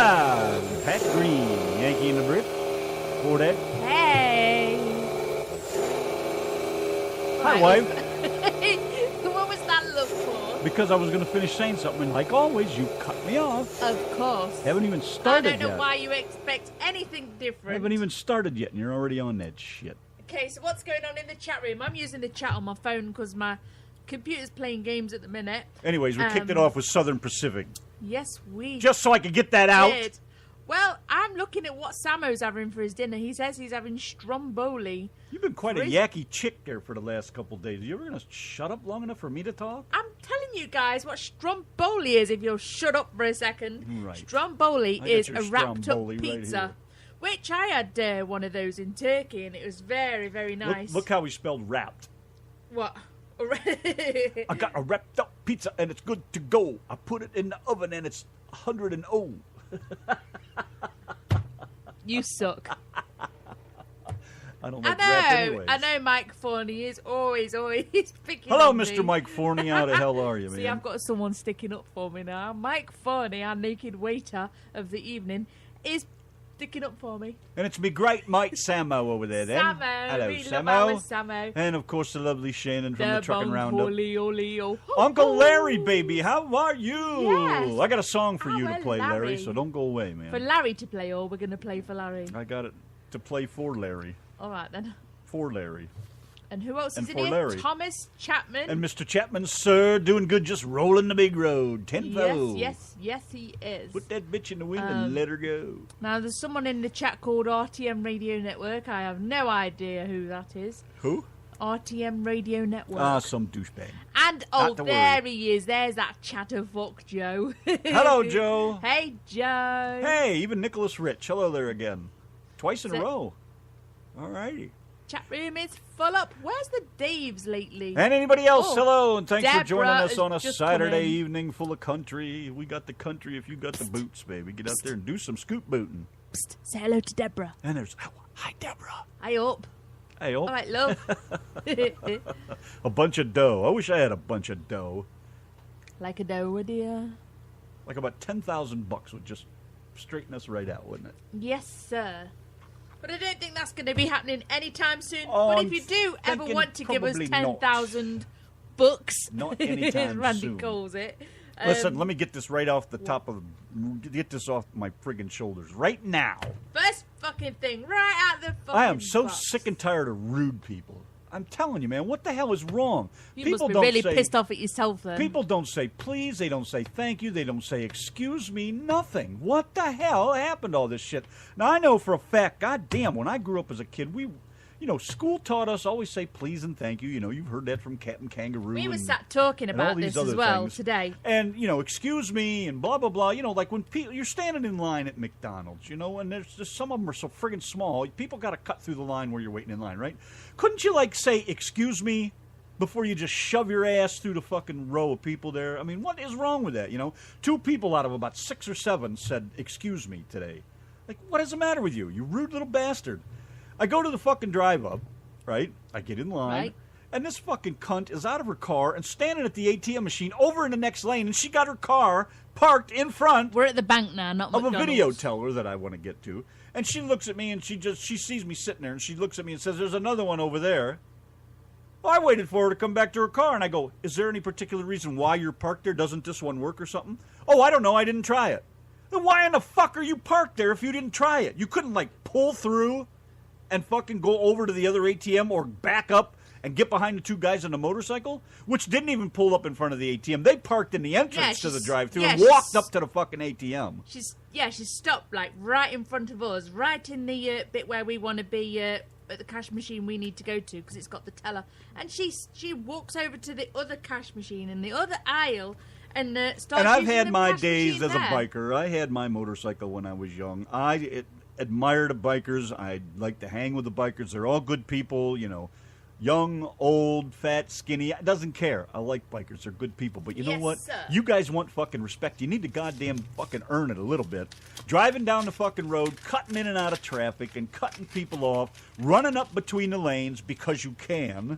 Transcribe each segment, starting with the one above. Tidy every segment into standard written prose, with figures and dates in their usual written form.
5. Pat Green, Yankee and the Brit. For that. Hey. Hi, wife. What was that look for? Because I was going to finish saying something, and like always, you cut me off. Of course. Haven't even started yet. I don't know why you expect anything different. Haven't even started yet, and you're already on that shit. Okay, so what's going on in the chat room? I'm using the chat on my phone because my computer's playing games at the minute. Anyways, we kicked it off with Southern Pacific. Yes, we Just so I could get that out. did. Well, I'm looking at what Samo's having for his dinner. He says he's having stromboli. You've been quite a yacky chick there for the last couple of days. Are you ever going to shut up long enough for me to talk? I'm telling you guys what stromboli is if you'll shut up for a second. Right. Stromboli is a wrapped up Stromboli pizza. right which I had one of those in Turkey, and it was very, very nice. Look how we spelled wrapped. What? I got a wrapped up pizza, and it's good to go. I put it in the oven, and it's 100 You suck. I don't like wrapped anyways. I know Mike Forney is always picking Hello, on Mr. me. Mike Forney. How the hell are you, man? See, I've got someone sticking up for me now. Mike Forney, our naked waiter of the evening, is sticking up for me. And it's me great mate Samo over there, then. Samo. Hello, We love our Samo. And, of course, the lovely Shannon from the Truckin' Roundup. Leo. Uncle Larry, baby, how are you? Yes. I got a song for you to well, play, Larry, Larry. so don't go away, man. For Larry to play, or we're going to play for Larry? I got it to play for Larry. All right, then. For Larry. And who else And is in for here? Larry. Thomas Chapman. And Mr. Chapman, sir, doing good, just rolling the big road. Tenfold. Yes, he is. Put that bitch in the wind and let her go. Now, there's someone in the chat called RTM Radio Network. I have no idea who that is. Who? RTM Radio Network. Ah, some douchebag. And, Not to there worry. he is. There's that chatterfuck Joe. Hello, Joe. Hey, Joe. Hey, even Nicholas Rich. Hello there again. Twice in a So- row. All righty. Chat room is full up. Where's the Daves lately? And anybody else, Oh, hello, and thanks for Deborah joining us has on a just Saturday come in. evening full of country. We got the country if you got the boots, baby. Get out there and do some scoot booting. Psst, say hello to Deborah. And there's, oh, hi, Deborah. Hi up. Hey, oh, All right, love. a bunch of dough. I wish I had a bunch of dough. Like a dough, dear. Like about $10,000 would just straighten us right out, wouldn't it? Yes, sir. But I don't think that's going to be happening anytime soon. Oh, but I'm if you do ever thinking want to give us probably not. 10,000 bucks, Not as anytime Randy soon. calls it. Listen, let me get this right off the top of, get this off my friggin' shoulders right now. First fucking thing, right out the fucking I am so box. sick and tired of rude people. I'm telling you, man, what the hell is wrong? You People must be don't really say, pissed off at yourself then. People don't say please, they don't say thank you, they don't say excuse me, nothing. What the hell happened to all this shit? Now, I know for a fact, goddamn, when I grew up as a kid, school taught us always say please and thank you. You know, you've heard that from Captain Kangaroo. We were and- sat talking and all about these this as other well things. today. And, excuse me and blah, blah, blah. Like when people, you're standing in line at McDonald's, and there's just some of them are so friggin' small. People got to cut through the line where you're waiting in line, right? Couldn't you, say, excuse me before you just shove your ass through the fucking row of people there? I mean, what is wrong with that, 2 people out of about 6 or 7 said, excuse me today. Like, what is the matter with you? You rude little bastard. I go to the fucking drive-up, right? I get in line. Right. And this fucking cunt is out of her car and standing at the ATM machine over in the next lane, and she got her car parked in front We're at the bank now, not of McDonald's. a video teller that I want to get to. And she looks at me and she sees me sitting there and she looks at me and says, there's another one over there. Well, I waited for her to come back to her car and I go, is there any particular reason why you're parked there? Doesn't this one work or something? Oh, I don't know. I didn't try it. Then why in the fuck are you parked there if you didn't try it? You couldn't pull through and fucking go over to the other ATM or back up and get behind the 2 guys on the motorcycle, which didn't even pull up in front of the ATM. They parked in the entrance to the drive-thru and walked up to the fucking ATM. She's stopped right in front of us, right in the bit where we want to be at the cash machine we need to go to because it's got the teller. And she walks over to the other cash machine in the other aisle and starts. And I've using had the my cash days machine as a there. biker. I had my motorcycle when I was young. I admire the bikers. I like to hang with the bikers. They're all good people, young, old, fat, skinny. I doesn't care. I like bikers. They're good people. But you know Yes, what? sir. You guys want fucking respect. You need to goddamn fucking earn it a little bit. Driving down the fucking road, cutting in and out of traffic, and cutting people off, running up between the lanes because you can.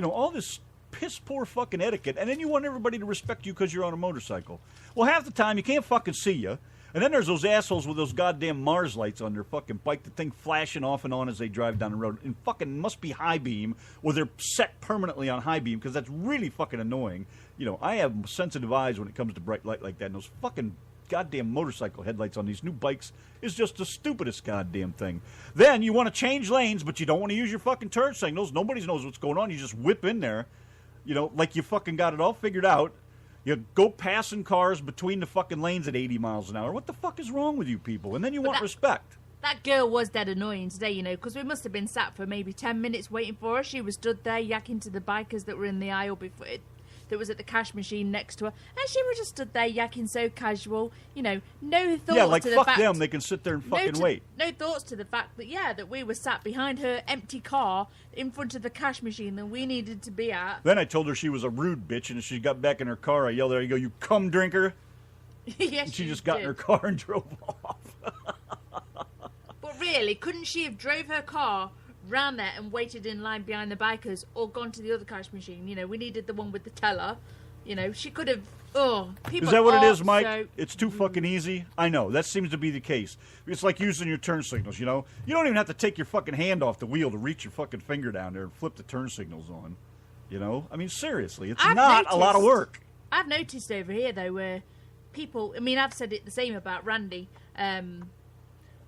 All this piss poor fucking etiquette. And then you want everybody to respect you because you're on a motorcycle. Well, half the time you can't fucking see you. And then there's those assholes with those goddamn Mars lights on their fucking bike, the thing flashing off and on as they drive down the road. And fucking must be high beam, or they're set permanently on high beam, because that's really fucking annoying. You know, I have sensitive eyes when it comes to bright light like that, and those fucking goddamn motorcycle headlights on these new bikes is just the stupidest goddamn thing. Then you want to change lanes, but you don't want to use your fucking turn signals. Nobody knows what's going on. You just whip in there, you know, like you fucking got it all figured out. You go passing cars between the fucking lanes at 80 miles an hour. What the fuck is wrong with you people? And then you want respect. That girl was dead annoying today, you know, because we must have been sat for maybe 10 minutes waiting for her. She was stood there yakking to the bikers that were in the aisle before that was at the cash machine next to her, and she was just stood there yakking so casual, you know, no thought yeah, like to the fuck fact, them, they can sit there and fucking wait. No thoughts to the fact that, yeah, that we were sat behind her empty car in front of the cash machine that we needed to be at. Then I told her she was a rude bitch, and as she got back in her car, I yelled at her, you go, you cum drinker. Yes, and she just got in her car and drove off. But really, couldn't she have drove her car round there and waited in line behind the bikers, or gone to the other cash machine? You know, we needed the one with the teller. You know, she could have. Oh, people. Is that what it is, Mike? So, it's too fucking easy. I know that seems to be the case. It's like using your turn signals. You know, you don't even have to take your fucking hand off the wheel to reach your fucking finger down there and flip the turn signals on. You know, I mean, seriously, it's not a lot of work. I've noticed over here though, where people. I mean, I've said it the same about Randy.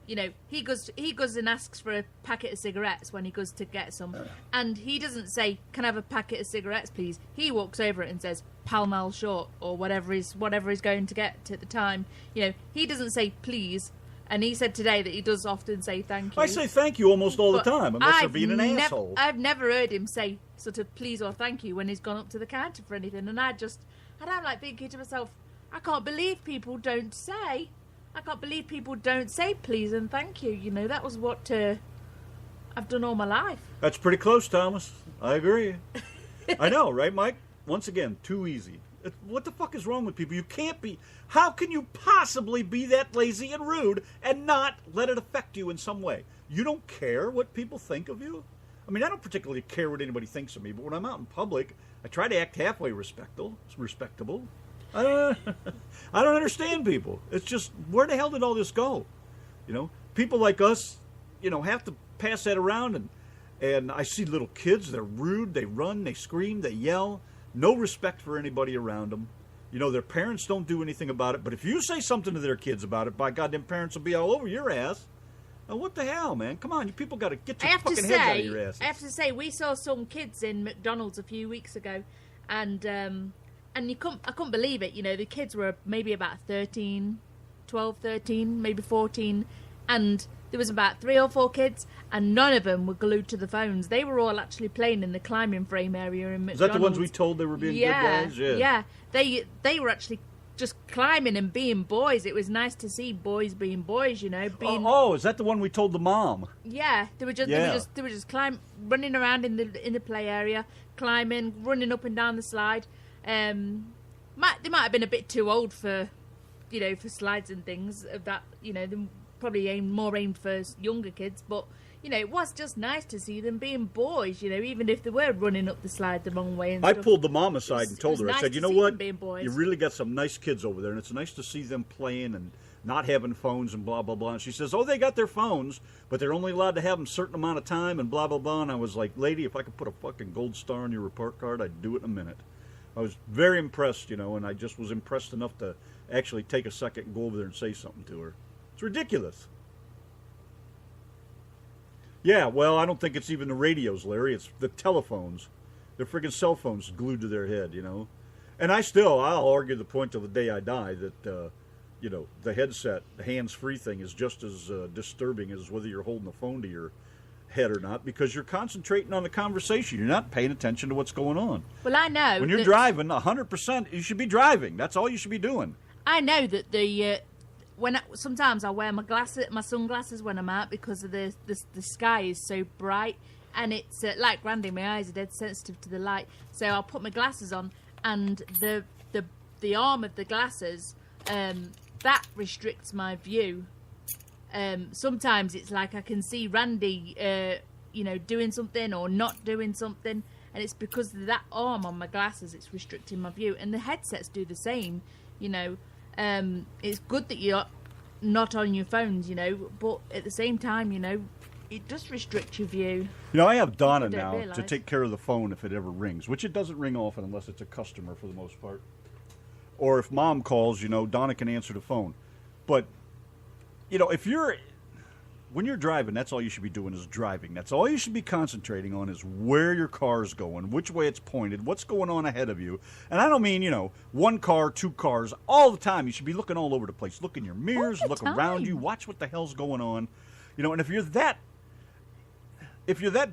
You know, he goes and asks for a packet of cigarettes when he goes to get some, and he doesn't say, "Can I have a packet of cigarettes, please?" He walks over it and says, "Pall Mall short," or whatever he's going to get at the time. You know, he doesn't say please, and he said today that he does often say thank you. I say thank you almost all the time, unless they're being an asshole. I've never heard him say sort of please or thank you when he's gone up to the counter for anything, and I'm like thinking to myself, I can't believe people don't say please and thank you. You know, that was what I've done all my life. That's pretty close, Thomas. I agree. I know, right, Mike? Once again, too easy. What the fuck is wrong with people? You can't be... How can you possibly be that lazy and rude and not let it affect you in some way? You don't care what people think of you? I mean, I don't particularly care what anybody thinks of me, but when I'm out in public, I try to act halfway respectable. I don't understand people. It's just, where the hell did all this go? You know, people like us, you know, have to pass that around, and I see little kids, they're rude, they run, they scream, they yell, no respect for anybody around them. You know, their parents don't do anything about it, but if you say something to their kids about it, by God, them parents will be all over your ass. Now, what the hell, man? Come on, you people got to get your fucking heads out of your asses. I have to say, we saw some kids in McDonald's a few weeks ago, and I couldn't believe it. You know, the kids were maybe about 12, 13, maybe 14, and there was about 3 or 4 kids, and none of them were glued to the phones. They were all actually playing in the climbing frame area in McDonald's. Is that the ones we told they were being good guys? Yeah. They were actually just climbing and being boys. It was nice to see boys being boys, you know. Oh, is that the one we told the mom? Yeah, they were just running around in the play area, climbing, running up and down the slide. They might have been a bit too old for slides and things of that. You know, they're probably more aimed for younger kids, but you know, it was just nice to see them being boys. You know, even if they were running up the slide the wrong way. And I pulled the mom aside and told her, I said, you know what, you really got some nice kids over there, and it's nice to see them playing and not having phones and blah blah blah. And she says, oh, they got their phones, but they're only allowed to have them a certain amount of time and blah blah blah. And I was like, lady, if I could put a fucking gold star on your report card, I'd do it in a minute. I was very impressed, you know, and I just was impressed enough to actually take a second and go over there and say something to her. It's ridiculous. Yeah, well, I don't think it's even the radios, Larry. It's the telephones. Their friggin' cell phones glued to their head, you know. And I'll argue the point till the day I die that, you know, the headset, the hands-free thing is just as disturbing as whether you're holding a phone to your head or not, because you're concentrating on the conversation. You're not paying attention to what's going on. Well, I know. When you're driving, 100%, you should be driving. That's all you should be doing. I know that sometimes I wear my sunglasses when I'm out because of the sky is so bright, and it's like Randy, my eyes are dead sensitive to the light, so I'll put my glasses on, and the arm of the glasses that restricts my view. Sometimes it's like I can see Randy doing something or not doing something, and it's because of that arm on my glasses it's restricting my view, and the headsets do the same. You know, it's good that not on your phones, but at the same time, it does restrict your view. I have Donna People don't now realise. to take care of the phone if it ever rings, which it doesn't ring often unless it's a customer for the most part. Or if Mom calls, Donna can answer the phone. But, when you're driving, that's all you should be doing is driving. That's all you should be concentrating on is where your car's going, which way it's pointed, what's going on ahead of you. And I don't mean, one car, two cars, all the time. You should be looking all over the place. Look in your mirrors, look around you, watch what the hell's going on. And if you're that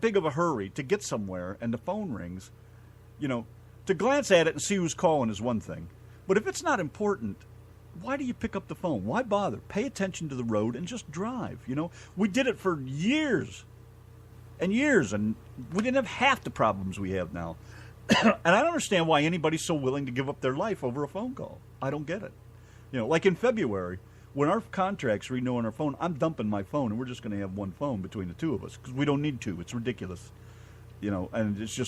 big of a hurry to get somewhere and the phone rings, to glance at it and see who's calling is one thing. But if it's not important, why do you pick up the phone? Why bother? Pay attention to the road and just drive. We did it for years and years, and we didn't have half the problems we have now. And I don't understand why anybody's so willing to give up their life over a phone call. I don't get it. Like in February, when our contracts renew on our phone, I'm dumping my phone, and we're just going to have one phone between the two of us because we don't need two. It's ridiculous. And it's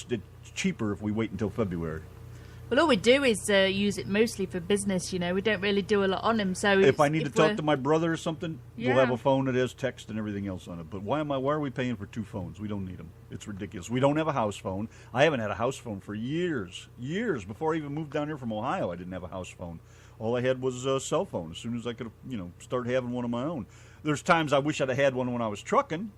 cheaper if we wait until February. Well, all we do is use it mostly for business, We don't really do a lot on him. So if I need to talk to my brother or something, Yeah. we'll have a phone that has text and everything else on it. But why are we paying for two phones? We don't need them. It's ridiculous. We don't have a house phone. I haven't had a house phone for years. Before I even moved down here from Ohio, I didn't have a house phone. All I had was a cell phone. As soon as I could, start having one of my own. There's times I wish I'd have had one when I was trucking,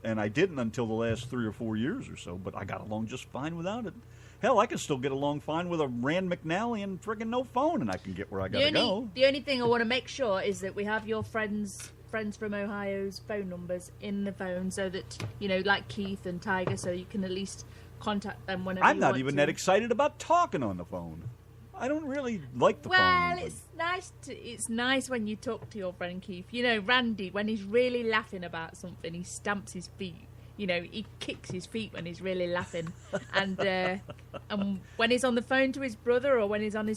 and I didn't until the last 3 or 4 years or so. But I got along just fine without it. Hell, I can still get along fine with a Rand McNally and friggin' no phone, and I can get where I gotta go. The only thing I want to make sure is that we have your friends from Ohio's phone numbers in the phone, so that like Keith and Tiger, so you can at least contact them whenever. I'm you not want even to. that excited about talking on the phone. I don't really like the phone. Well, it's nice when you talk to your friend Keith. Randy, when he's really laughing about something, he stamps his feet. He kicks his feet when he's really laughing, and when he's on the phone to his brother or when he's on the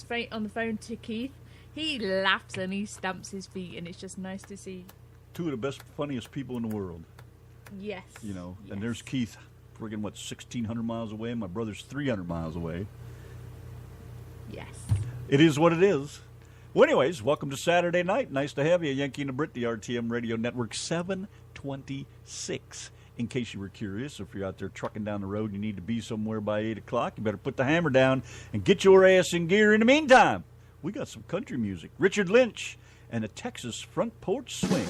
phone to Keith, he laughs and he stamps his feet, and it's just nice to see. Two of the best, funniest people in the world. Yes. Yes. Yes. And there's Keith, friggin' 1,600 miles away, and my brother's 300 miles away. Yes. It is what it is. Well, anyways, welcome to Saturday night. Nice to have you, Yanki and Brit, the RTM Radio Network 726. In case you were curious, if you're out there trucking down the road and you need to be somewhere by 8 o'clock, you better put the hammer down and get your ass in gear. In the meantime, we got some country music. Richard Lynch and a Texas Front Porch Swing.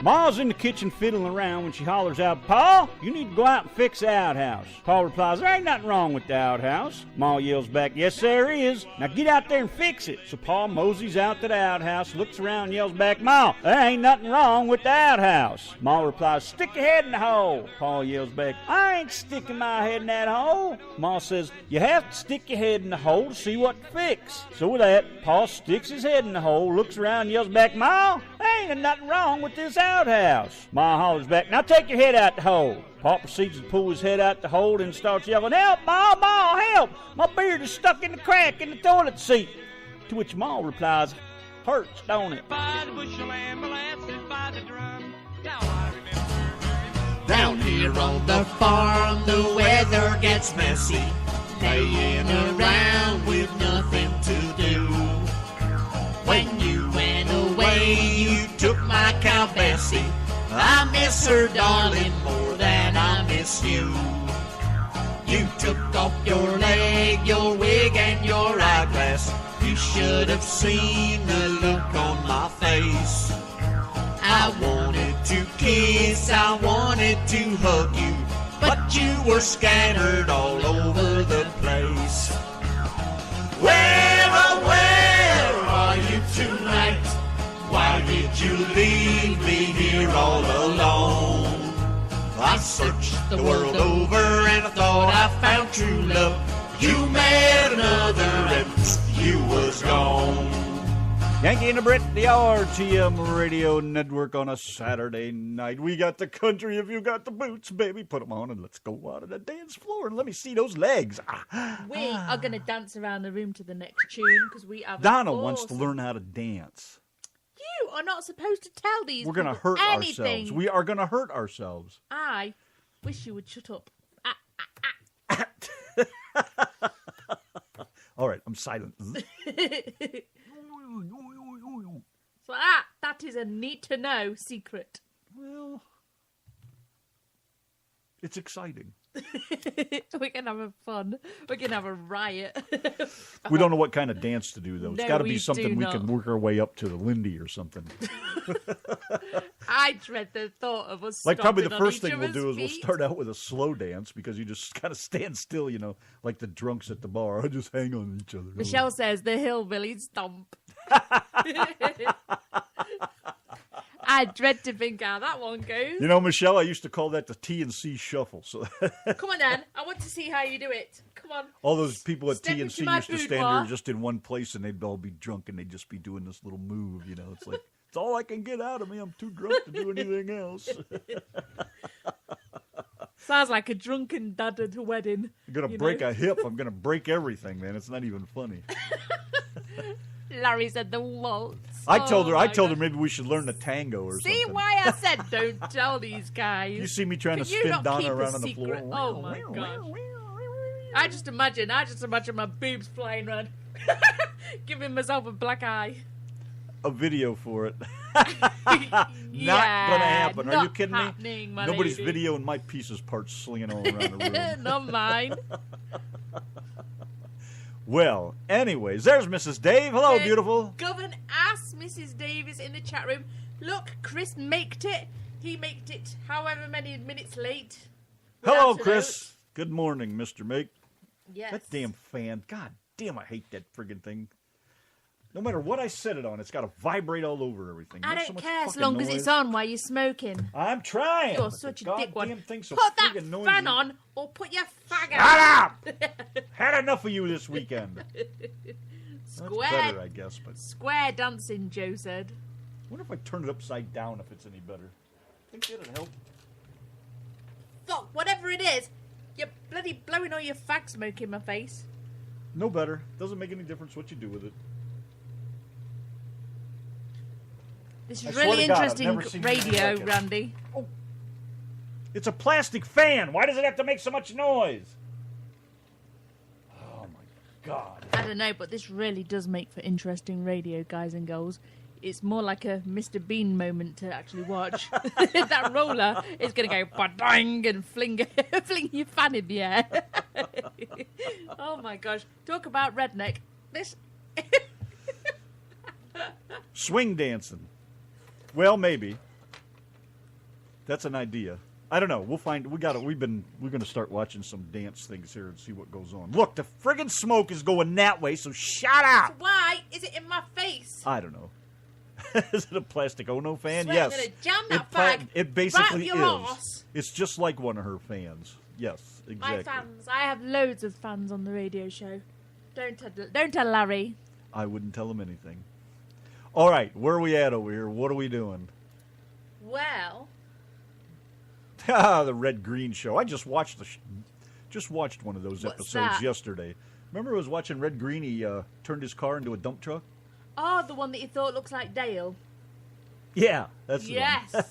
Ma's in the kitchen fiddling around when she hollers out, "Pa, you need to go out and fix the outhouse." Pa replies, "There ain't nothing wrong with the outhouse." Ma yells back, "Yes, there is. Now get out there and fix it." So Pa moseys out to the outhouse, looks around and yells back, "Ma, there ain't nothing wrong with the outhouse." Ma replies, "Stick your head in the hole." Pa yells back, "I ain't sticking my head in that hole." Ma says, "You have to stick your head in the hole to see what to fix." So with that, Pa sticks his head in the hole, looks around and yells back, "Ma, there ain't nothing wrong with this outhouse." Ma hollers back, "Now take your head out the hole." Pa proceeds to pull his head out the hole and starts yelling, "Help, Ma, help! My beard is stuck in the crack in the toilet seat." To which Ma replies, "Hurts, don't it?" By the bushel ambulances, by the drum. Now I remember. Down here on the farm, the weather gets messy. Laying around with nothing to do. When you went away, you took my cow Bessie. I miss her, darling, more than I miss you. You took off your leg, your wig, and your eyeglass. You should have seen the look on my face. I wanted to kiss, I wanted to hug you, but you were scattered all over the place. Where, oh, where are you tonight? Why did you leave me here all alone? I searched the world over and I thought I found true love. You met another and you was gone. Yanki and the Brit, the RTM Radio Network on a Saturday night. We got the country if you got the boots, baby. Put them on and let's go out on the dance floor and let me see those legs. We are going to dance around the room to the next tune because we have. Donna wants to learn how to dance. You are not supposed to tell these. We're going to people hurt anything. ourselves. We are going to hurt ourselves. I wish you would shut up. All right, I'm silent. So that is a need-to-know secret. Well, it's exciting. We're going to have fun. We're going to have a riot. We don't know what kind of dance to do, though. It's No, got to we be something do we not. can work our way up to, the Lindy or something. I dread the thought of us Like, probably the stomping on first each thing we'll other's do is we'll feet. start out with a slow dance because you just kind of stand still, like the drunks at the bar. I just hang on each other. Michelle says the hillbilly stomp. I dread to think how that one goes. Michelle, I used to call that the T&C shuffle. So Come on, Dan. I want to see how you do it. Come on. all those people at Step T&C into my used to stand boudoir. there just in one place, and they'd all be drunk, and they'd just be doing this little move. It's like, it's all I can get out of me. I'm too drunk to do anything else. Sounds like a drunken dad at a wedding. I'm going to break a hip. I'm going to break everything, man. It's not even funny. Larry said the waltz. I told Oh, her my maybe we should learn the tango or See something. why I said don't tell these guys. You see me trying to Can you spin not Donna keep a around on the secret? floor. Oh my gosh. I just imagine my boobs flying around. Giving myself a black eye. A video for it. Not Not gonna happen. Are you kidding me? My Nobody's lady. videoing my pieces parts slinging all around the room. Not mine. Well, anyways, there's Mrs. Dave. Hello, beautiful. Govern asked Mrs. Davis in the chat room. Look, Chris maked it. He maked it however many minutes late. Hello, Without a Chris. Good morning, Mr. Make. note. Yes. That damn fan. God damn, I hate that friggin' thing. No matter what I set it on, it's got to vibrate all over everything. I Makes don't so much care as fucking long as noise. it's on while you're smoking. I'm trying. You're but such the a dick one. goddamn thing's so Put that friggin' noisy. fan on or put your fag Shut out. up! Had enough of you this weekend. That's better, I guess. But Square dancing, Joe said. I wonder if I turn it upside down if it's any better. Think that'd help? Fuck, whatever it is, you're bloody blowing all your fag smoke in my face. No better. Doesn't make any difference what you do with it. This I is swear really to God, I've interesting never seen anything radio, like it. Randy. It's a plastic fan. Why does it have to make so much noise? Oh my God. I don't know, but this really does make for interesting radio, guys and girls. It's more like a Mr. Bean moment to actually watch. That roller is going to go ba-dang and fling your fan in the air. Oh my gosh. Talk about redneck. This... Swing dancing. Well, maybe. That's an idea. I don't know. We'll find. We're gonna start watching some dance things here and see what goes on. Look, the friggin' smoke is going that way. So shut up. Why is it in my face? I don't know. Is it a plastic Ono fan? Swear Yes. I'm gonna jam that It bag basically right up your is. arse. It's just like one of her fans. Yes, exactly. My fans. I have loads of fans on the radio show. Don't tell Larry. I wouldn't tell him anything. All right, where are we at over here? What are we doing? Well, The Red Green Show. I just watched one of those What's episodes that? yesterday. Remember, I was watching Red Green. He turned his car into a dump truck. oh, the one that you thought looks like Dale. Yeah, that's the one. Yes.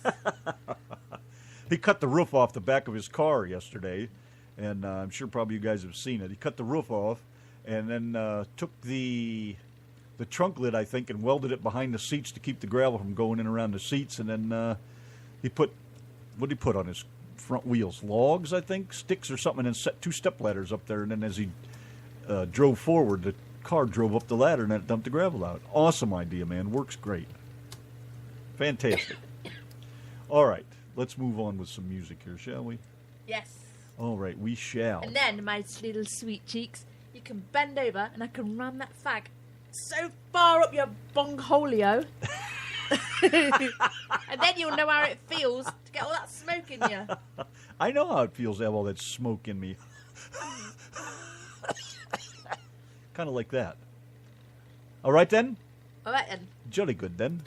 He cut the roof off the back of his car yesterday, and I'm sure probably you guys have seen it. He cut the roof off, and then took the trunk lid, I think, and welded it behind the seats to keep the gravel from going in around the seats. And then he put, what did he put on his front wheels? Logs, I think, sticks or something, and then set 2 step ladders up there. And then as he drove forward, the car drove up the ladder and then it dumped the gravel out. Awesome idea, man. Works great. Fantastic. All right, let's move on with some music here, shall we? Yes. All right, we shall. And then, my little sweet cheeks, you can bend over and I can ram that fag so far up your bongholio. And then you'll know how it feels to get all that smoke in you. I know how it feels to have all that smoke in me. Kind of like that. All right, then. All right, then. Jolly good, then.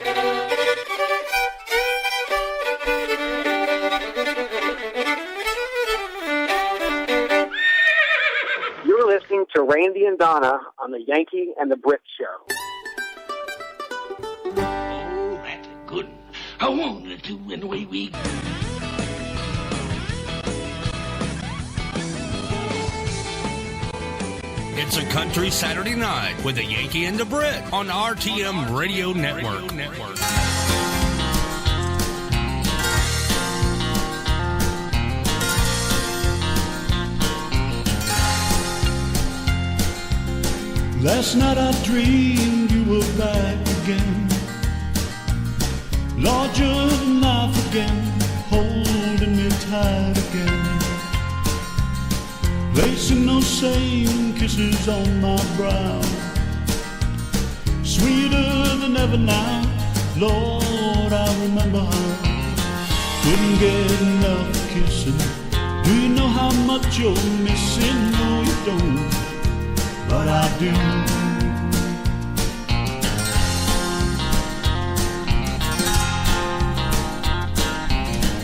You're listening to Randy and Donna on the Yanki and the Brit Show. Oh, that's a good one. I wanted to, and away we go. It's a country Saturday night with the Yankee and the Brit on RTM Radio Network. Last night I dreamed you were back again, larger than life again, holding me tight again, placing those same kisses on my brow, sweeter than ever now. Lord, I remember how couldn't get enough kissing. Do you know how much you're missing? No, you don't, but I do.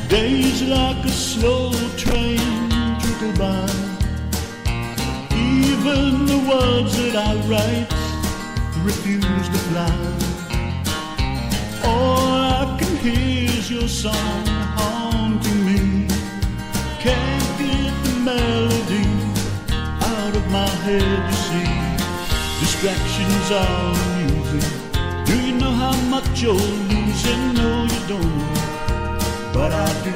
Days like a slow train trickle by. Even the words that I write refuse to fly. All I can hear is your song haunting me. Can't get the melody out of my head, you see. Distractions are amusing. Do you know how much you're losing? No, you don't, but I do.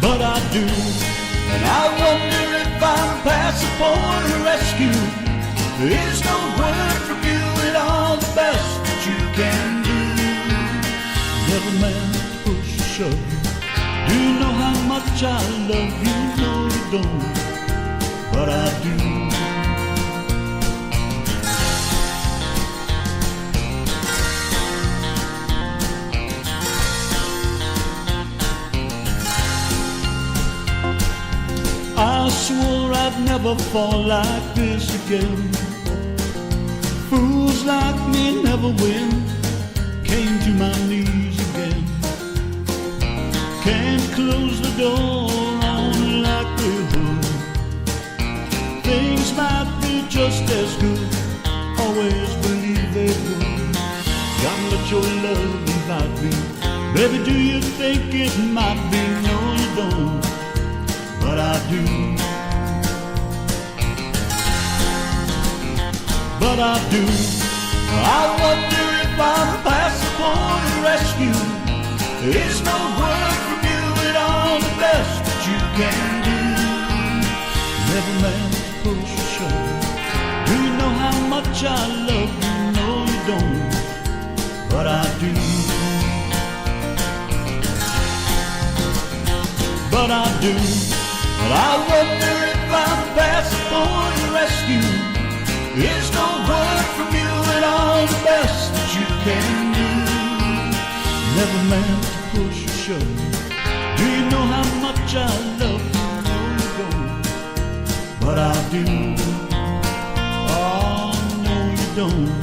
But I do. And I wonder if I'm past the point of rescue. There's no word from you at all, the best that you can do. Never meant to push or shove you. Do you know how much I love you? No, you don't, but I do. I swore I'd never fall like this again. Fools like me never win. Came to my knees again. Can't close the door on like we would. Things might be just as good. Always believe they would. Gotta let your love invite me. Baby, do you think it might be? No, you don't, but I do. But I do. I wonder if I'm past the point of rescue. There's no word from you at all, the best that you can do. Never meant to push or shove. Do you know how much I love you? No, you don't, but I do. But I do. But I wonder if I'm past the point of rescue. There's no word from you at all, the best that you can do. Never meant to push or shove. Do you know how much I love you? No, you don't, but I do. Oh, no, you don't,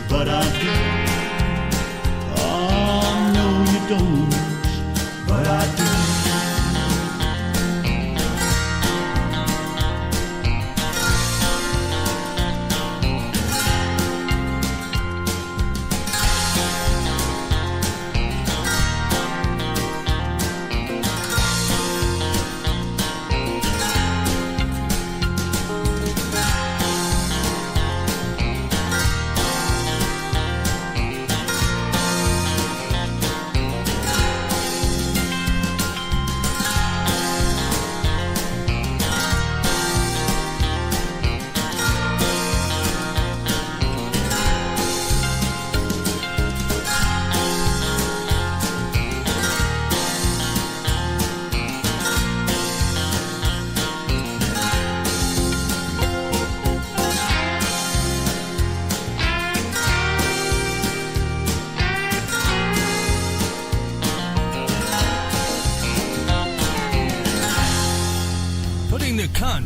but I do. Oh, no, you don't, but I do.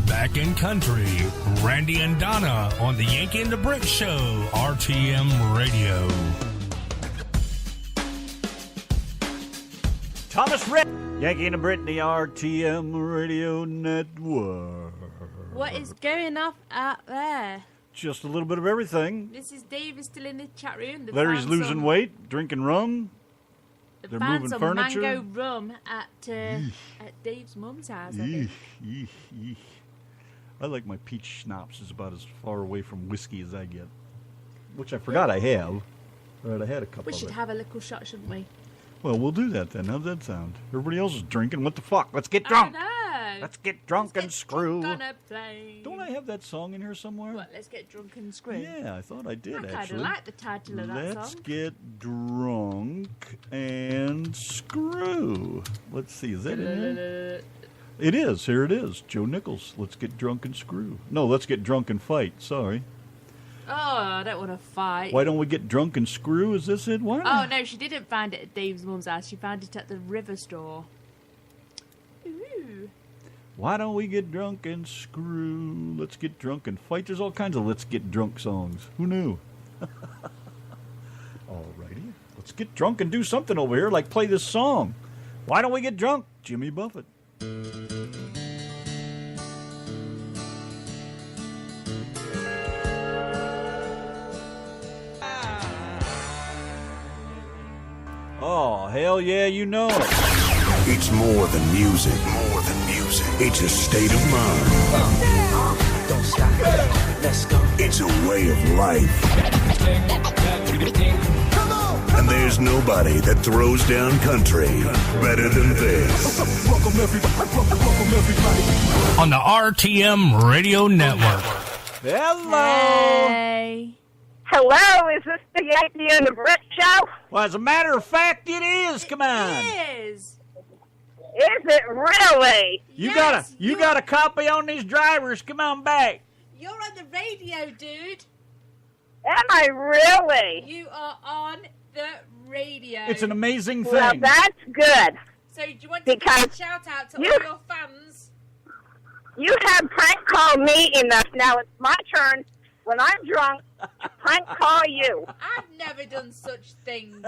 Back in country, Randy and Donna on the Yankee and the Brit Show, RTM Radio. Thomas Red, Yankee and the Brit, the RTM Radio Network. What is going off out there? Just a little bit of everything. This is Dave is still in the chat room. Larry's losing weight, drinking rum. They're found moving some furniture? mango rum at Dave's mum's house, I think. Eesh. I like my peach schnapps is about as far away from whiskey as I get. Which I forgot I have. Right, I had a couple We of should it. have a little shot, shouldn't we? Well, we'll do that then. How's that sound? Everybody else is drinking. What the fuck? Let's get drunk. I know. Let's get drunk and screw. Drunk on a plane. Don't I have that song in here somewhere? What, let's get drunk and screw? Yeah, I thought I did, I kind of actually. like the title of that Let's song. get drunk and screw. Let's see, is that in there? It is. Here it is. Joe Nichols. Let's get drunk and screw. No, let's get drunk and fight. Sorry. Oh, I don't want to fight. Why don't we get drunk and screw? Is this it? Why Oh, not? no, she didn't find it at Dave's mum's house. She found it at the river store. Ooh. Why don't we get drunk and screw? Let's get drunk and fight. There's all kinds of let's get drunk songs. Who knew? Alrighty. Let's get drunk and do something over here, like play this song. Why don't we get drunk? Jimmy Buffett. Oh, hell yeah, you know it. It's more than music. More than music. It's a state of mind. Don't stop. Let's go. It's a way of life. And there's nobody that throws down country better than this. Welcome everybody. On the RTM Radio Network. Hello. Hey. Hello, is this the Yanki and the Brit show? Well, as a matter of fact, it is. Come on. It is. Is it really? You Yes, got a copy on these drivers. Come on back. You're on the radio, dude. Am I really? You are on the radio. It's an amazing thing. Well, that's good. So do you want to give Because a shout out to you- all your fans? You have prank called me enough. Now it's my turn when I'm drunk to prank call you. I've never done such things.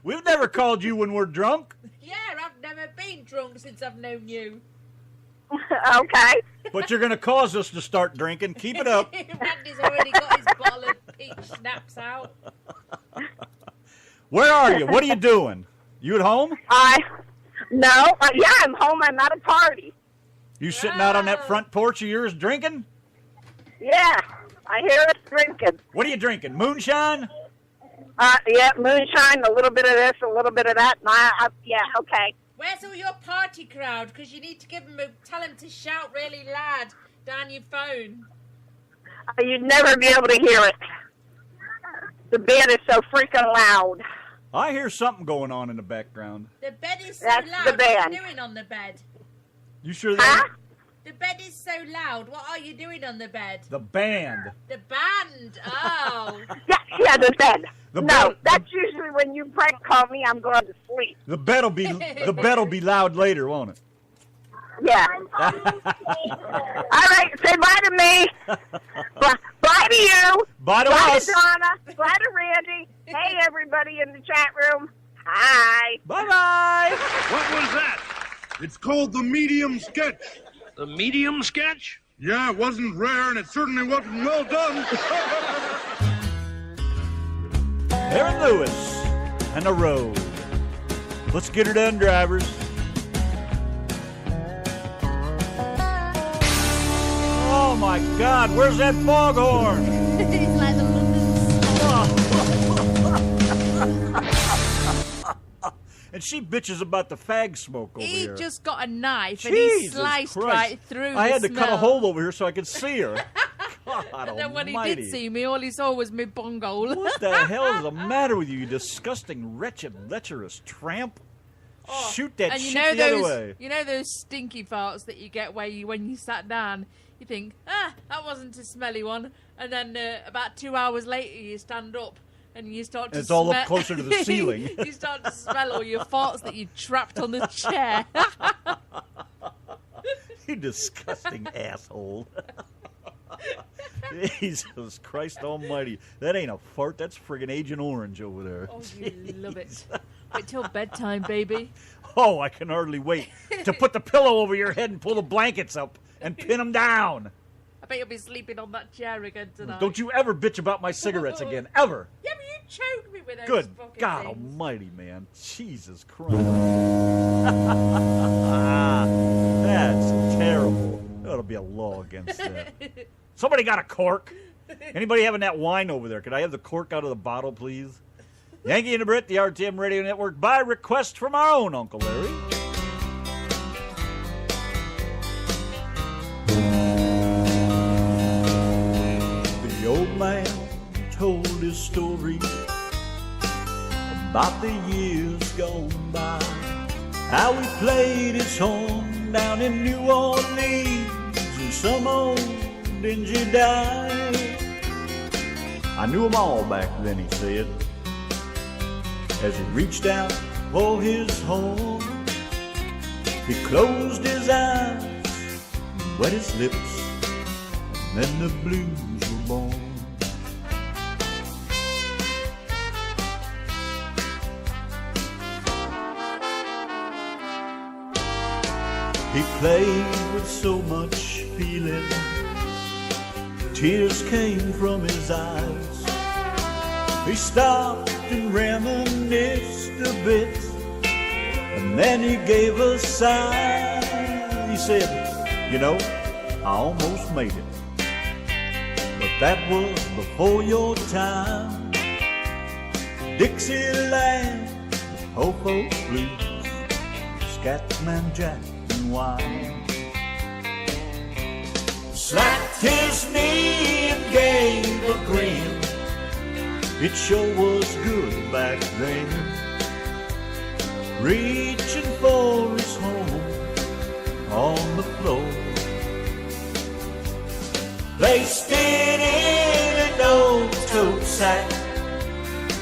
We've never called you when we're drunk. Yeah, I've never been drunk since I've known you. Okay. But you're going to cause us to start drinking. Keep it up. Randy's already got his bottle of peach schnapps out. Where are you? What are you doing? You at home? No. Yeah, I'm home. I'm at a party. You sitting out on that front porch of yours drinking? Yeah, I hear us drinking. What are you drinking? Moonshine? Yeah, moonshine, a little bit of this, a little bit of that. Yeah, okay. Where's all your party crowd? Because you need to tell them to shout really loud down your phone. You'd never be able to hear it. The band is so freaking loud. I hear something going on in the background. The bed is so That's loud. the What are band. you doing on the bed? You sure that? The bed is so loud. What are you doing on the bed? The band. The band. Oh. Yeah, the bed. The No, bed- that's usually when you prank call me, I'm going to sleep. The bed'll be loud later, won't it? Yeah. All right, say bye to me. Bye to you. Bye to Bye us. to Donna. Bye to Randy. Hey, everybody in the chat room. Hi. Bye-bye. What was that? It's called the medium sketch. The medium sketch? Yeah, it wasn't rare, and it certainly wasn't well done. Aaron Lewis and the road. Let's get her done, drivers. Oh my God, where's that foghorn? It's like the And she bitches about the fag smoke over He here. just got a knife and he Jesus sliced Christ. right through I the had to cut a smell. hole over here so I could see her. God And then when he almighty. did see me, all he saw was my bunghole. What the hell is the matter with you, you disgusting, wretched, lecherous tramp? Shoot that And you shit know the other those, way. you know those stinky farts that you get when you sat down. You think, that wasn't a smelly one, and then about 2 hours later you stand up and you start to It's all up smell- closer to the ceiling. You start to smell all your farts that you trapped on the chair. You disgusting asshole. Jesus Christ almighty. That ain't a fart. That's friggin' Agent Orange over there. Oh, you love it. Wait till bedtime, baby. Oh, I can hardly wait to put the pillow over your head and pull the blankets up and pin them down. I bet you'll be sleeping on that chair again tonight. Don't you ever bitch about my cigarettes again. Ever. Yeah, but you choked me with those Good fucking God things. almighty, man. Jesus Christ. That's terrible. There ought to be a law against that. Somebody got a cork? Anybody having that wine over there? Could I have the cork out of the bottle, please? Yankee and the Brit, the RTM Radio Network, by request from our own Uncle Larry. The old man told his story about the years gone by, how he played his horn down in New Orleans and some old dingy dive. I knew 'em all back then, he said, as he reached out for his horn. He closed his eyes, wet his lips, and then the blues were born. He played with so much feeling, tears came from his eyes. He stopped and reminisced a bit, and then he gave a sigh. He said, you know, I almost made it, but that was before your time. Dixieland, Ho-Ho Blues, Scatman Jack and wine. Slapped his knee and gave a grin. It sure was good back then, reaching for his home on the floor. Placed it in an old tote sack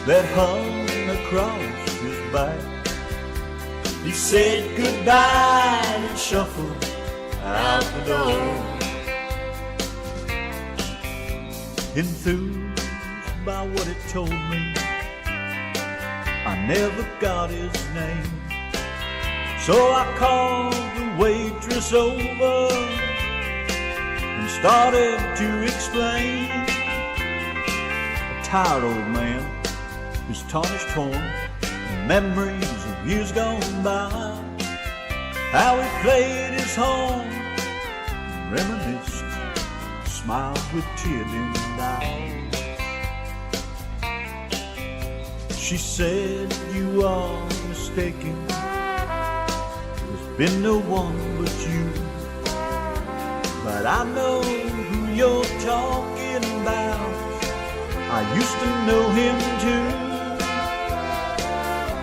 that hung across his back. He said goodbye and shuffled out the door. Enthused by what it told me, I never got his name, so I called the waitress over and started to explain. A tired old man, his tarnished horn, and memories of years gone by, how he played his horn, reminisced, smiled with tear-dimmed eyes. She said, you are mistaken, there's been no one but you, but I know who you're talking about. I used to know him too.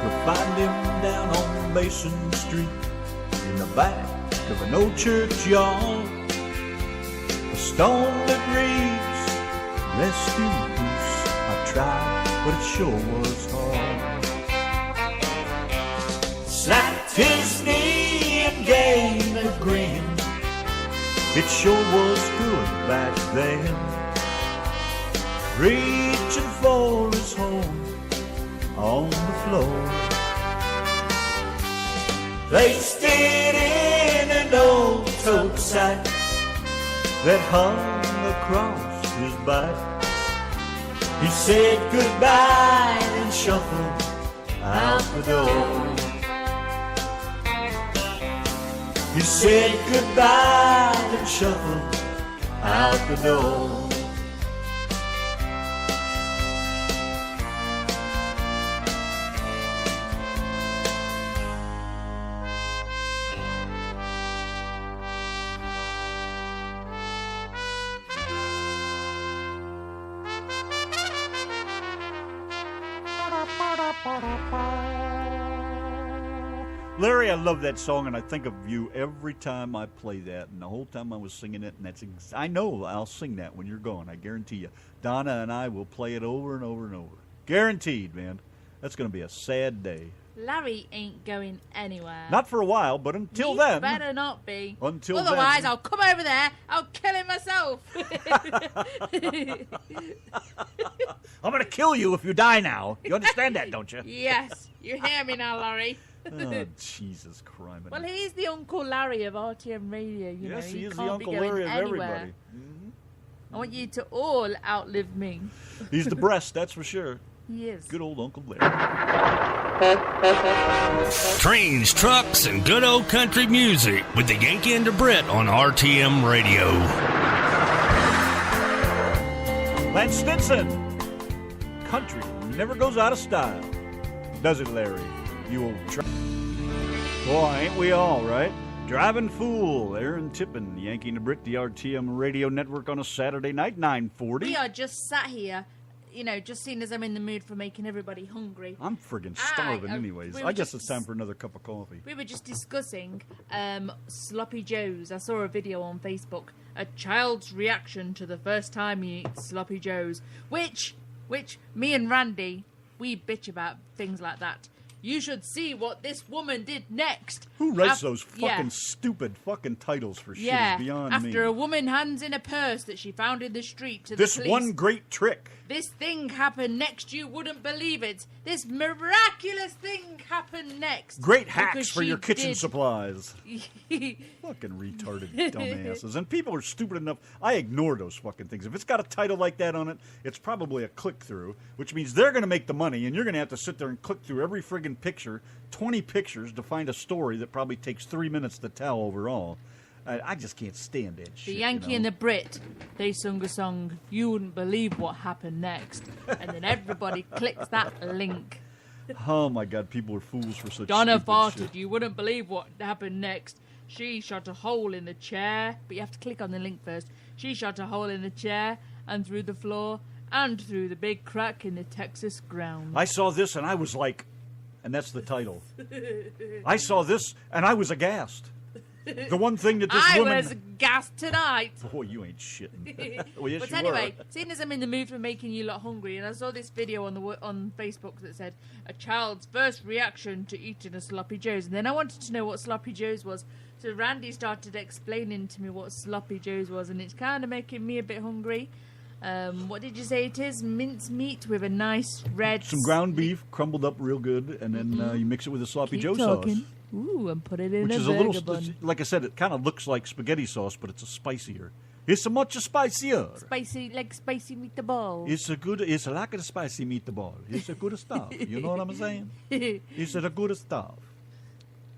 You'll find him down on Mason Street, in the back of an old churchyard, a stone that reads, rest in peace. I tried, but it sure was hard. Slapped his knee and gave a grin. It sure was good back then, reaching for his home on the floor. Placed it in an old tote sack that hung across his back. He said goodbye and shuffled out the door. He said goodbye and shuffled out the door. Larry, I love that song, and I think of you every time I play that. And the whole time I was singing it, and that's I know I'll sing that when you're gone. I guarantee you. Donna and I will play it over and over and over. Guaranteed, man. That's going to be a sad day. Larry ain't going anywhere. Not for a while, but until He then. better not be. Until Otherwise, then. I'll come over there. I'll kill him myself. I'm going to kill you if you die now. You understand that, don't you? Yes. You hear me now, Larry? Oh, Jesus Christ. Well, he's the Uncle Larry of RTM Radio. You know, Yes, he is the can't be Uncle going Larry of anywhere. everybody. Mm-hmm. I want you to all outlive me. He's the breast, that's for sure. He is. Good old Uncle Larry. Trains, trucks, and good old country music with the Yankee and the Brit on RTM Radio. Lance Stinson. Country never goes out of style. Does it, Larry? You old Boy, ain't we all, right? Driving Fool, Aaron Tippin, Yankee and the Brit, the RTM radio network on a Saturday night, 9:40. We are just sat here, just seeing as I'm in the mood for making everybody hungry. I'm friggin' starving anyways. I guess it's time for another cup of coffee. We were just discussing Sloppy Joes. I saw a video on Facebook. A child's reaction to the first time he eats Sloppy Joes. Which me and Randy, we bitch about things like that. You should see what this woman did next. Who writes those fucking stupid fucking titles for shit? It's beyond me. After a woman hands in a purse that she found in the street to this the police. One great trick. This thing happened next. You wouldn't believe it. This miraculous thing happened next. Great hacks for your kitchen supplies. Fucking retarded dumbasses. And people are stupid enough. I ignore those fucking things. If it's got a title like that on it, it's probably a click-through, which means they're going to make the money, and you're going to have to sit there and click through every friggin' picture, 20 pictures, to find a story that probably takes 3 minutes to tell overall. I just can't stand that shit. The Yankee and the Brit, they sung a song, You Wouldn't Believe What Happened Next. And then everybody clicks that link. Oh my God, people are fools for such Donna stupid farted, shit. You wouldn't believe what happened next. She shot a hole in the chair, but you have to click on the link first. She shot a hole in the chair and through the floor and through the big crack in the Texas ground. I saw this and I was like, and that's the title. I saw this and I was aghast. The one thing that this woman... I was gassed tonight. Boy, you ain't shitting. Well, yes, But you anyway, were. seeing as I'm in the mood for making you lot hungry, and I saw this video on Facebook that said, a child's first reaction to eating a Sloppy Joes. And then I wanted to know what Sloppy Joes was. So Randy started explaining to me what Sloppy Joes was, and it's kind of making me a bit hungry. What did you say it is? Mince meat with a nice red... Some ground beef crumbled up real good, and then you mix it with a Sloppy Joe sauce. Ooh, and put it in Which a is a little, bun. like I said, it kind of looks like spaghetti sauce, but it's a spicier. It's a much spicier. Spicy, like spicy meatball. It's like a spicy meatball. It's a good stuff. You know what I'm saying? It's a good stuff.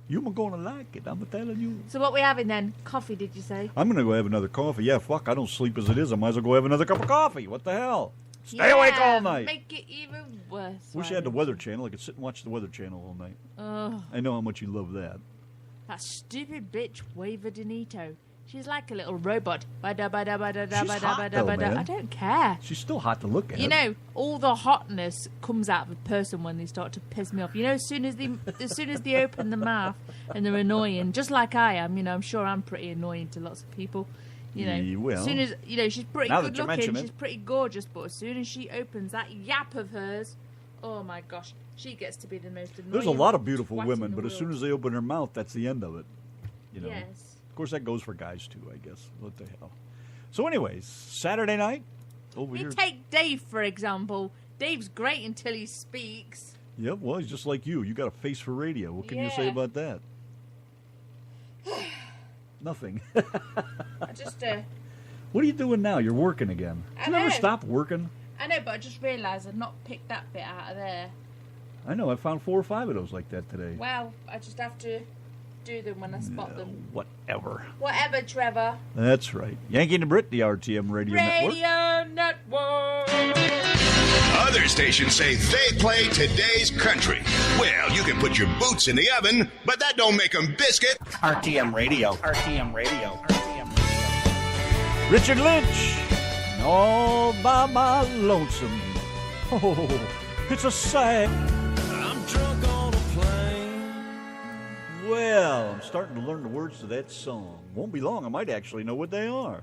You're gonna like it, I'm telling you. So what we having then? Coffee, did you say? I'm gonna go have another coffee. Yeah, fuck, I don't sleep as it is. I might as well go have another cup of coffee. What the hell? Stay awake all night. Make it even worse. Wish I had the Weather Channel. I could sit and watch the Weather Channel all night. Oh. I know how much you love that. That stupid bitch, Waver Denito. She's like a little robot. She's hot though, man. I don't care. She's still hot to look at. You know, all the hotness comes out of a person when they start to piss me off. You know, as soon as they open the mouth and they're annoying, just like I am. You know, I'm sure I'm pretty annoying to lots of people. You know, well, as soon as she's pretty now good that you looking, mention she's it. pretty gorgeous. But as soon as she opens that yap of hers, oh my gosh, she gets to be the most annoying. There's a lot of beautiful twat women, in the but as soon world. as they open their mouth, that's the end of it. You know. Yes. Of course, that goes for guys too, I guess. What the hell? So, anyways, Saturday night over here. Take Dave for example. Dave's great until he speaks. Yep. Well, he's just like you. You got a face for radio. What can you say Yeah. about that? Nothing. I just What are you doing now? You're working again. I Do you ever know. stop working? I know, but I just realised I've not picked that bit out of there. I know. I found 4 or 5 of those like that today. Well, I just have to do them when I spot them. Whatever. Whatever, Trevor. That's right. Yankee and the Brit, the RTM Radio Network. Radio Network. Other stations say they play today's country. Well, you can put your boots in the oven, but that don't make them biscuit. RTM Radio. RTM Radio. RTM Radio. Richard Lynch. All by my lonesome. Oh, it's a sad. I'm drunk on a plane. Well, I'm starting to learn the words to that song. Won't be long. I might actually know what they are.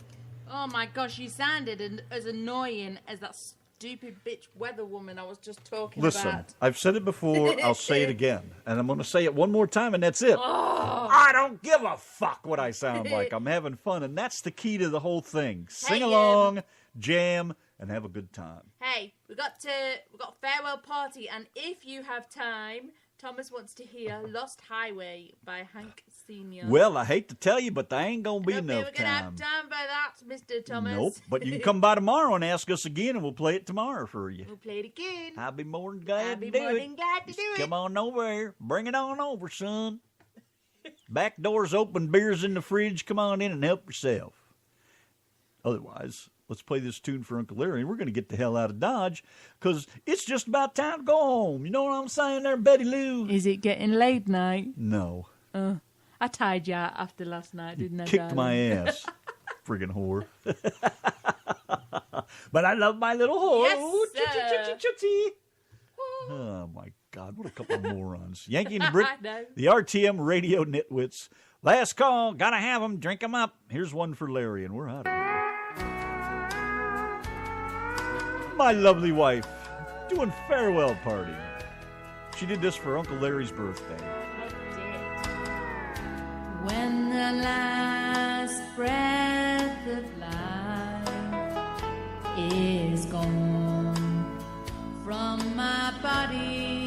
Oh my gosh, you sounded as annoying as that stupid bitch weather woman I was just talking Listen, about. I've said it before. I'll say it again. And I'm going to say it one more time, and that's it. Oh. I don't give a fuck what I sound like. I'm having fun, and that's the key to the whole thing. Sing Hey, along, jam, and have a good time. Hey, we got farewell party, and if you have time, Thomas wants to hear Lost Highway by Hank Senior. Well, I hate to tell you, but there ain't going to be We're enough going to have time for that, Mr. Thomas. Nope, but you can come by tomorrow and ask us again, and we'll play it tomorrow for you. We'll play it again. I'll be more than glad I'll to be do more it. than glad to do it. Come on over here. Bring it on over, son. Back door's open, beer's in the fridge. Come on in and help yourself. Otherwise, let's play this tune for Uncle Larry, and we're going to get the hell out of Dodge, because it's just about time to go home. You know what I'm saying there, Betty Lou? Is it getting late night? No. I tied you out after last night, didn't I, Kicked darling? my ass. Friggin' whore. But I love my little whore. Yes, Ooh, sir. chitty. Oh, my God. What a couple of morons. Yankee and Brit, I know. the RTM radio nitwits. Last call. Gotta have them. Drink them up. Here's one for Larry, and we're out of here. My lovely wife doing farewell party. She did this for Uncle Larry's birthday. When the last breath of life is gone from my body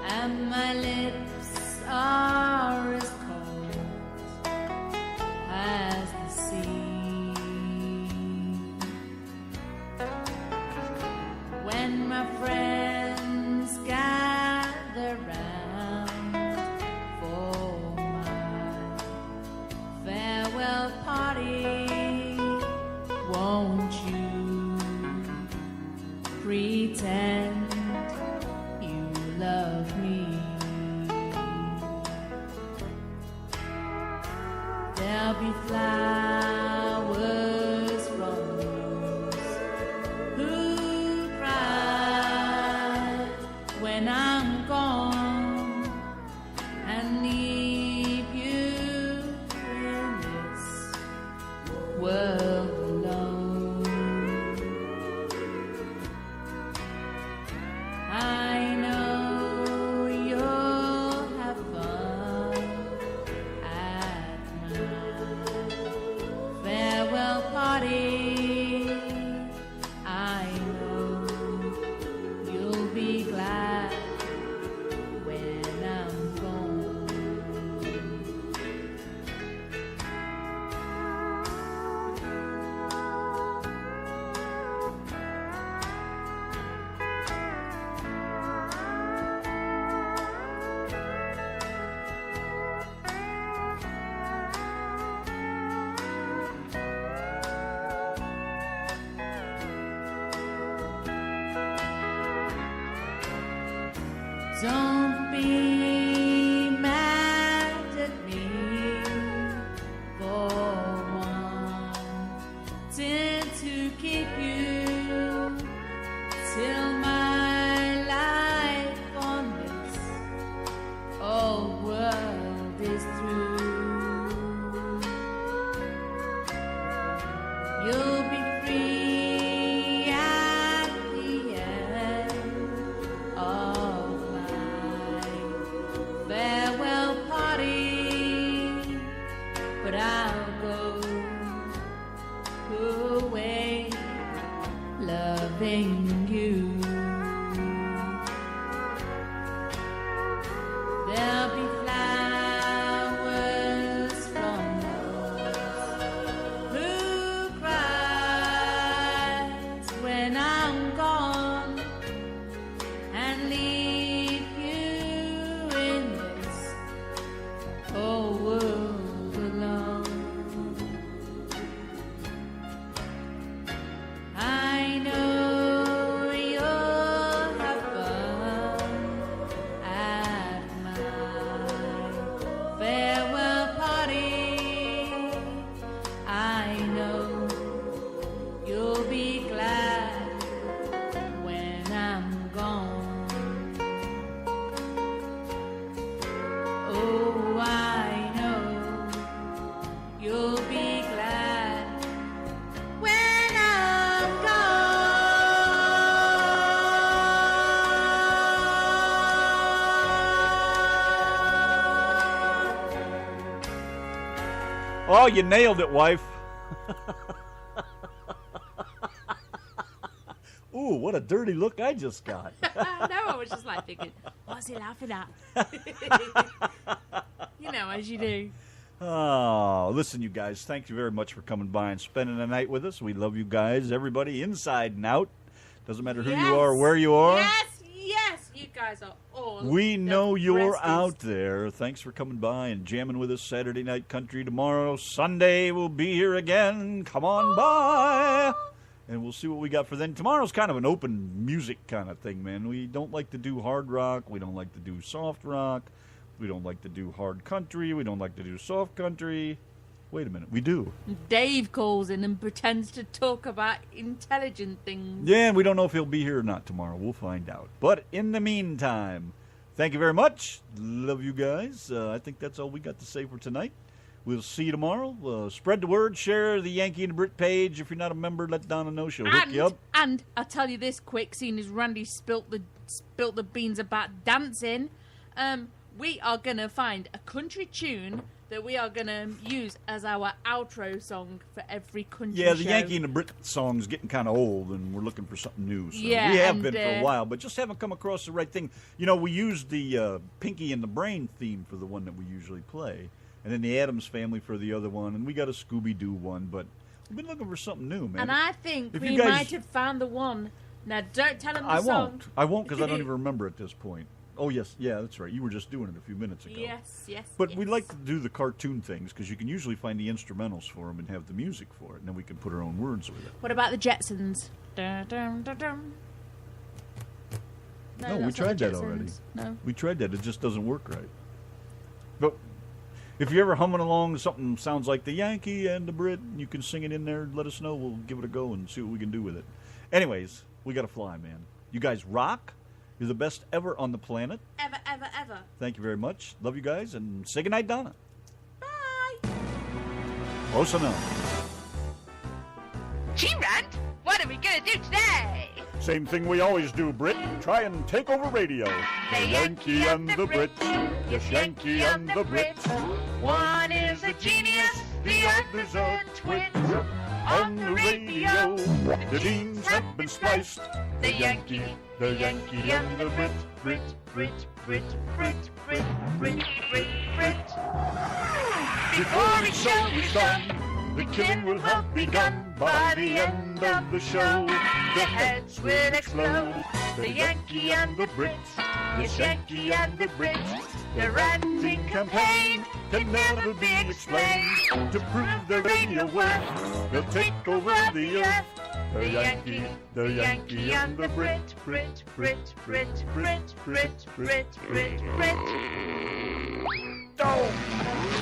and my lips are as cold as the sea, when my friends gather round for farewell party, won't you pretend you love me? There'll be flowers from those who cry when I'm gone and leave you in this world alone. I know you'll have fun at my farewell party. I know you'll be glad when I'm gone. Don't be mad at me for wanting to keep you till my life on this old world is through. You'll be free at the end of my farewell party, but I'll go away loving you. There'll be flowers from those who cries when I'm gone and leave you in this whole world alone. I know you'll have fun at my farewell party. I know you'll be glad when I'm gone. Oh, I know you'll be glad when I'm gone. Oh, you nailed it, wife. Ooh, what a dirty look I just got. No, I was just like thinking, what's he laughing at? You You know, as you do. Oh, listen, you guys, thank you very much for coming by and spending the night with us. We love you guys, everybody, inside and out. Doesn't matter who you are, where you are. Yes, you guys are all. We know you're bestest. out there. Thanks for coming by and jamming with us Saturday Night Country tomorrow. Sunday, we'll be here again. Come on by. And we'll see what we got for then. Tomorrow's kind of an open music kind of thing, man. We don't like to do hard rock. We don't like to do soft rock. We don't like to do hard country. We don't like to do soft country. Wait a minute, we do. Dave calls in and pretends to talk about intelligent things. Yeah, and we don't know if he'll be here or not tomorrow. We'll find out. But in the meantime, thank you very much. Love you guys. I think that's all we got to say for tonight. We'll see you tomorrow. Spread the word. Share the Yankee and the Brit page. If you're not a member, let Donna know. She'll hook you up. And I'll tell you this quick, seeing as Randy spilt the beans about dancing, we are going to find a country tune that we are going to use as our outro song for every country Yeah, the show. Yankee and the Brit song's getting kind of old, and we're looking for something new. So Yeah, we have and, been for a while, but just haven't come across the right thing. You know, we used the Pinky and the Brain theme for the one that we usually play, and then the Addams Family for the other one, and we got a Scooby-Doo one, but we've been looking for something new, man. And I think If we you guys- might have found the one. Now, don't tell him the song. I won't, because I don't even remember at this point. Oh, yes, yeah, that's right. You were just doing it a few minutes ago. Yes. But we like to do the cartoon things, because you can usually find the instrumentals for them and have the music for it, and then we can put our own words with it. What about the Jetsons? Dun, dun, dun, dun. No, we that's not tried the that already. Jetsons. No. We tried that. It just doesn't work right. But if you're ever humming along, something sounds like the Yankee and the Brit, you can sing it in there. Let us know. We'll give it a go and see what we can do with it. Anyways, we got to fly, man. You guys rock. You're the best ever on the planet. Ever. Thank you very much. Love you guys, and say goodnight, Donna. Bye. Close enough. Gee, Rand, what are we gonna do today? Same thing we always do, Brit. Try and take over radio. The Yankee and the Brit. Yes, Yankee and the Brit. One is a genius, the other's a twit. On the radio, the genes have been spliced. the Yankee and the Brit. Brit. Before each show is done, the killing will have begun. By the end of the show, the heads will explode. The Yankee and the Brit, yes, Yankee and the Brit. The ranting campaign can never be explained. To prove their radio worth, they'll take over the earth. The Yankee and the Brit. Brit. Oh!